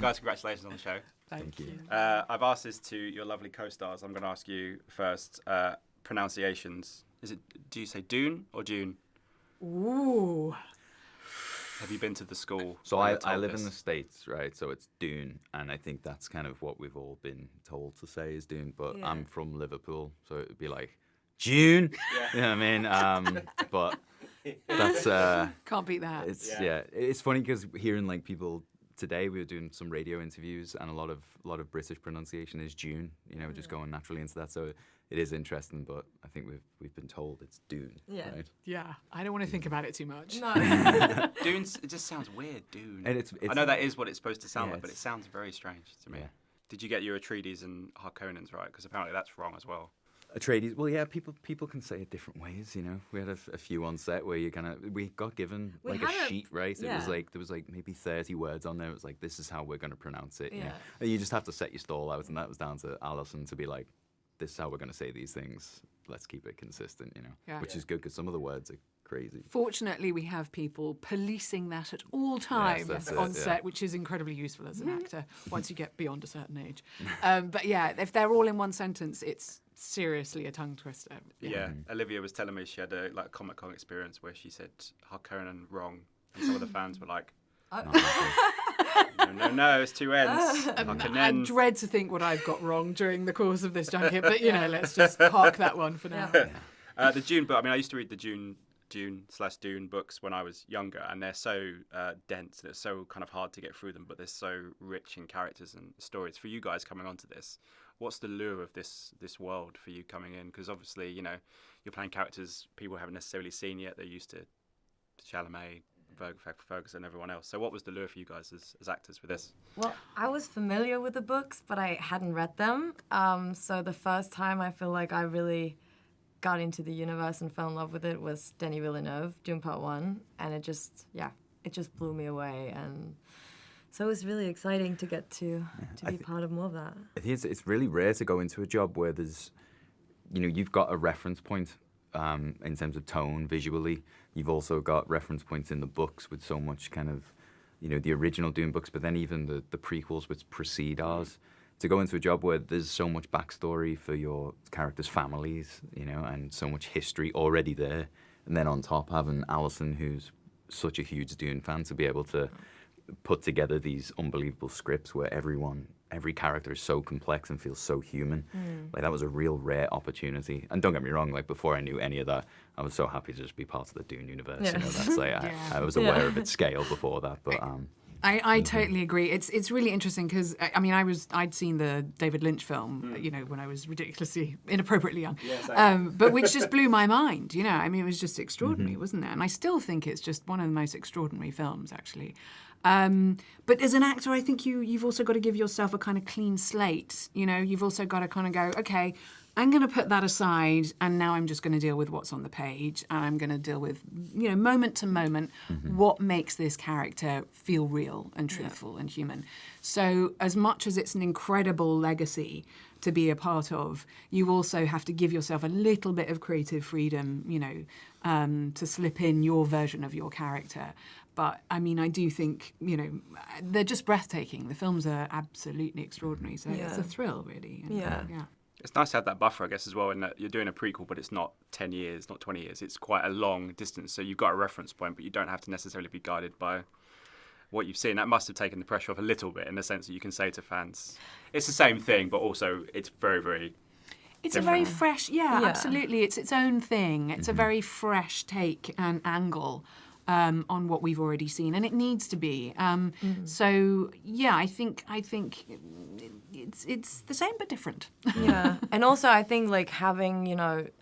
Guys, congratulations on the show. Thank you. I've asked this to your lovely co-stars. I'm going to ask you first. Pronunciations. Do you say Dune or June? Ooh. Have you been to the school? So I live in the States, right? So it's Dune, and I think that's kind of what we've all been told to say is Dune. But I'm from Liverpool, so it would be like June. Yeah. You know what I mean? But that's Can't beat that. It's funny because hearing like people today, we were doing some radio interviews, and a lot of British pronunciation is June. You know, just going naturally into that. So it is interesting, but I think we've been told it's Dune. Yeah. Right? Yeah. I don't want to think about it too much. No. Dune. It just sounds weird. Dune. And it's I know that is what it's supposed to sound like, but it it's- sounds very strange to me. Yeah. Did you get your Atreides and Harkonnens right? Because apparently that's wrong as well. Atreides, well, yeah, people can say it different ways, you know. We had a few on set where we got given We like a had a- sheet, right? It yeah. was like, there was like maybe 30 words on there. It was like, this is how we're going to pronounce it. You know? Yeah. And you just have to set your stall out, and that was down to Alison to be like, this is how we're going to say these things. Let's keep it consistent, you know, Yeah. which is good because some of the words are crazy. Fortunately, we have people policing that at all times that's on it, yeah. set, which is incredibly useful as an actor once you get beyond a certain age. But yeah, if they're all in one sentence, it's seriously a tongue twister. Yeah. Olivia was telling me she had a Comic-Con experience where she said Harkonnen wrong, and some of the fans were like, no, it's two ends. I Harkonnen. dread to think what I've got wrong during the course of this junket, but let's just park that one for now. Yeah. The Dune book. I mean, I used to read the Dune/Dune books when I was younger, and they're so dense and it's so kind of hard to get through them. But they're so rich in characters and stories. For you guys coming onto this, what's the lure of this world for you coming in? Because obviously, you're playing characters people haven't necessarily seen yet. They're used to Shalom, Ferguson, and everyone else. So, what was the lure for you guys as actors for this? Well, I was familiar with the books, but I hadn't read them. So the first time I feel like I really got into the universe and fell in love with it was Denis Villeneuve, Dune Part 1. And it just blew me away. And so it was really exciting to get to be part of more of that. I think it's really rare to go into a job where there's, you've got a reference point in terms of tone visually. You've also got reference points in the books with so much kind of, the original Dune books, but then even the prequels which precede ours. To go into a job where there's so much backstory for your characters' families, and so much history already there. And then on top, having Alison, who's such a huge Dune fan, to be able to put together these unbelievable scripts where every character is so complex and feels so human. Like, that was a real rare opportunity. And don't get me wrong, like, before I knew any of that, I was so happy to just be part of the Dune universe. Yeah. That's like, I was aware of its scale before that, but I totally agree. It's really interesting because I'd seen the David Lynch film, when I was ridiculously inappropriately young, but which just blew my mind. It was just extraordinary, wasn't it? And I still think it's just one of the most extraordinary films, actually. But as an actor, I think you've also got to give yourself a kind of clean slate. You've also got to kind of go, okay, I'm going to put that aside, and now I'm just going to deal with what's on the page, and I'm going to deal with, moment to moment, what makes this character feel real and truthful and human. So as much as it's an incredible legacy to be a part of, you also have to give yourself a little bit of creative freedom, to slip in your version of your character. But, I do think, they're just breathtaking. The films are absolutely extraordinary. So it's a thrill, really. And, Yeah. It's nice to have that buffer, I guess, as well, in that you're doing a prequel, but it's not 10 years, not 20 years. It's quite a long distance. So you've got a reference point, but you don't have to necessarily be guided by what you've seen. That must have taken the pressure off a little bit, in the sense that you can say to fans, it's the same thing, but also it's very, very It's different. a very fresh, absolutely. It's its own thing. It's a very fresh take and angle on what we've already seen, and it needs to be. So I think it's the same but different. Yeah, and also I think like having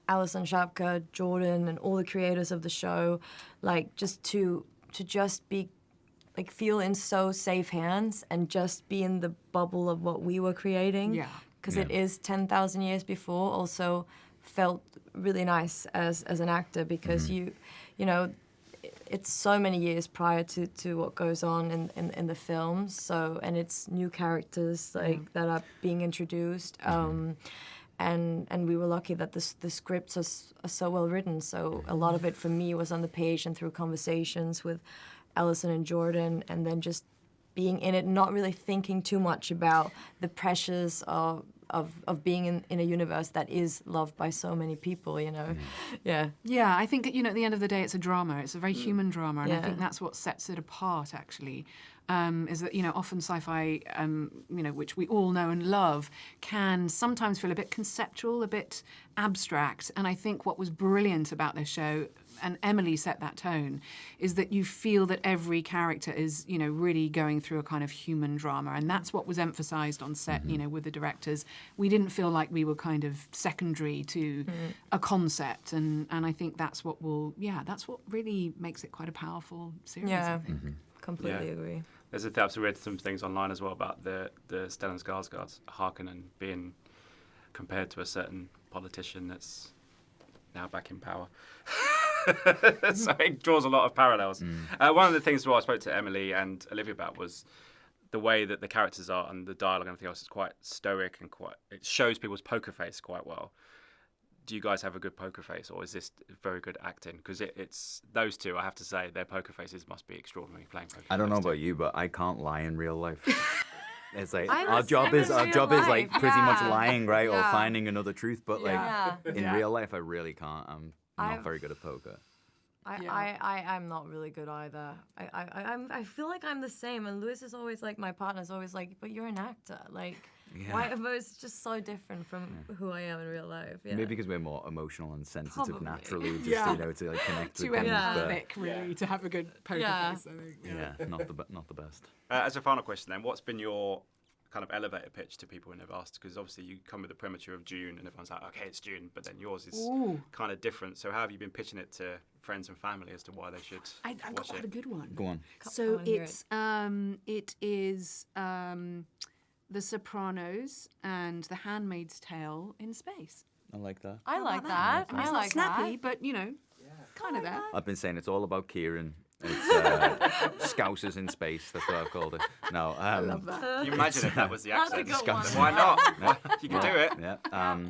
Alison Shapka, Jordan, and all the creators of the show, like just to just be like feel in so safe hands and just be in the bubble of what we were creating. Yeah. Because it is 10,000 years before. Also felt really nice as an actor because it's so many years prior to what goes on in the films. So, and it's new characters that are being introduced. And we were lucky that the scripts are so well written. So a lot of it for me was on the page and through conversations with Alison and Jordan, and then just being in it, not really thinking too much about the pressures of being in a universe that is loved by so many people, you know. Yeah. Yeah, I think, you know, at the end of the day, it's a drama. It's a very human drama, and I Yeah. think that's what sets it apart, actually, is that, you know, often sci-fi, you know, which we all know and love, can sometimes feel a bit conceptual, a bit abstract. And I think what was brilliant about this show, and Emily set that tone, is that you feel that every character is, you know, really going through a kind of human drama. And that's what was emphasised on set, you know, with the directors. We didn't feel like we were kind of secondary to a concept. And I think that's what that's what really makes it quite a powerful series, Yeah. I think. Completely agree. There's I've read some things online as well about the Stellan Skarsgård's Harkonnen being compared to a certain politician that's now back in power. So it draws a lot of parallels. One of the things I spoke to Emily and Olivia about was the way that the characters are and the dialogue and everything else is quite stoic and it shows people's poker face quite well. Do you guys have a good poker face, or is this very good acting? Because it's those two, I have to say, their poker faces must be extraordinary playing poker. I don't know those two. about you, but I can't lie in real life. It's like I'm our the job same is in our real job is like life, pretty much yeah. lying, right, or Yeah. finding another truth. But like Yeah. in Yeah. real life, I really can't. I'm not I've- very good at poker. I'm not really good either. I feel like I'm the same, and Lewis is always like, my partner's always like, but you're an actor, like, why are those just so different from who I am in real life? Yeah. Maybe because we're more emotional and sensitive Probably. naturally, just Yeah. you know, to like connect Too with things. empathic, really, to have a good poker Yeah. face, I think. Yeah, not the best. As a final question then, what's been your kind of elevator pitch to people when they've asked? Because obviously you come with the premature of Dune and everyone's like, okay, it's Dune, but then yours is Ooh. kind of different. So how have you been pitching it to friends and family as to why they should I've got watch quite a it? good one. Go on. I So wanna hear it is The Sopranos and The Handmaid's Tale in space. I like that. I like It's that. I not like snappy, that. but, you know, kind of there. I've been saying it's all about Kieran. It's Scousers in space. That's what I've called it. No, I love that. Can you imagine if that was the That's a accent? good one. Why not? You can do it. Yeah.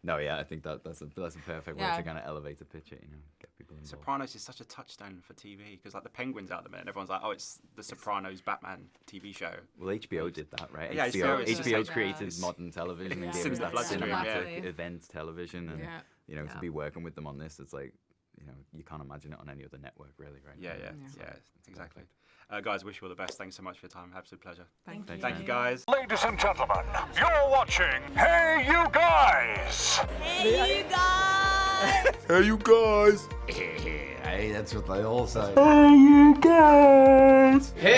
No, yeah, I think that's a perfect way Yeah. to kind of elevate a pitch it, you know, get people involved. Sopranos is such a touchstone for TV because like the Penguin's out there and everyone's like, oh, it's the Sopranos Batman TV show. Well, HBO did that, right? Yeah, HBO is HBO just- created Yeah. modern television and Yeah. gave us Since that the bloodstream, cinematic yeah. event television, and Yeah. you know, Yeah. to be working with them on this, it's like, you know, you can't imagine it on any other network, really, right? Yeah, exactly. Guys, wish you all the best. Thanks so much for your time. Absolute pleasure. Thank you. Thank you, guys. Ladies and gentlemen, you're watching Hey You Guys! Hey, you guys! Hey, you guys! Hey, that's what they all say. Hey, you guys! Hey